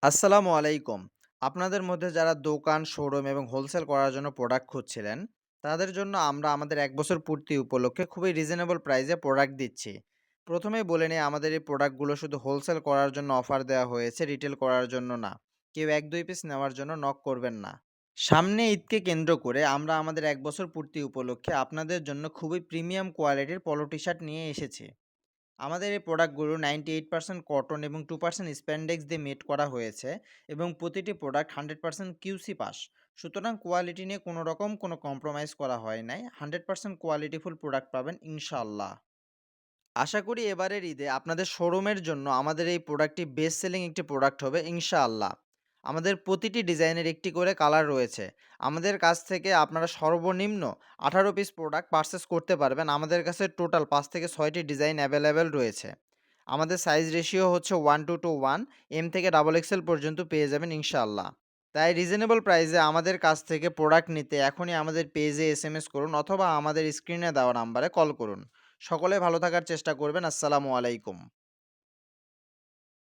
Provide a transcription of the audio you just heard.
আসসালামু আলাইকুম। আপনাদের মধ্যে যারা দোকান, শোরুম এবং হোলসেল করার জন্য প্রোডাক্ট খুঁজছিলেন, তাদের জন্য আমরা আমাদের ১ বছর পূর্তি উপলক্ষে খুবই রিজনেবল প্রাইসে প্রোডাক্ট দিচ্ছি। প্রথমেই বলে নেই আমাদের এই প্রোডাক্টগুলো শুধু হোলসেল করার জন্য অফার দেওয়া হয়েছে, রিটেল করার জন্য না। কেউ ১-২ পিস নেওয়ার জন্য নক করবেন না। সামনে ঈদকে কেন্দ্র করে আমরা আমাদের ১ বছর পূর্তি উপলক্ষে আপনাদের জন্য খুবই প্রিমিয়াম কোয়ালিটির পলো টি-শার্ট নিয়ে এসেছি। আমাদের এই প্রোডাক্টগুলো 98% কটন এবং 2% স্প্যান্ডেক্স দিয়ে মেড করা হয়েছে এবং প্রতিটি প্রোডাক্ট 100% কিউসি পাস। সুতরাং কোয়ালিটি নিয়ে কোনো রকম কোনো কম্প্রোমাইজ করা হয় নাই। 100% কোয়ালিটিফুল প্রোডাক্ট পাবেন ইনশাআল্লাহ। আশা করি এবারের ঈদে আপনাদের শোরুমের জন্য আমাদের এই প্রোডাক্টটি বেস্ট সেলিং একটি প্রোডাক্ট হবে ইনশাআল্লাহ। আমাদের প্রতিটি ডিজাইনের একটি করে কালার রয়েছে। আমাদের কাছ থেকে আপনারা সর্বনিম্ন 18 পিস প্রোডাক্ট পারচেজ করতে পারবেন। আমাদের কাছে টোটাল ৫ থেকে ৬টি ডিজাইন অ্যাভেলেবেল রয়েছে। আমাদের সাইজ রেশিও হচ্ছে 1:1, এম থেকে ডাবল এক্সেল পর্যন্ত পেয়ে যাবেন ইনশাআল্লাহ। তাই রিজনেবল প্রাইসে আমাদের কাছ থেকে প্রোডাক্ট নিতে এখনই আমাদের পেজে এসএমএস করুন অথবা আমাদের স্ক্রিনে দেওয়া নাম্বারে কল করুন। সকলে ভালো থাকার চেষ্টা করবেন। আসসালামু আলাইকুম।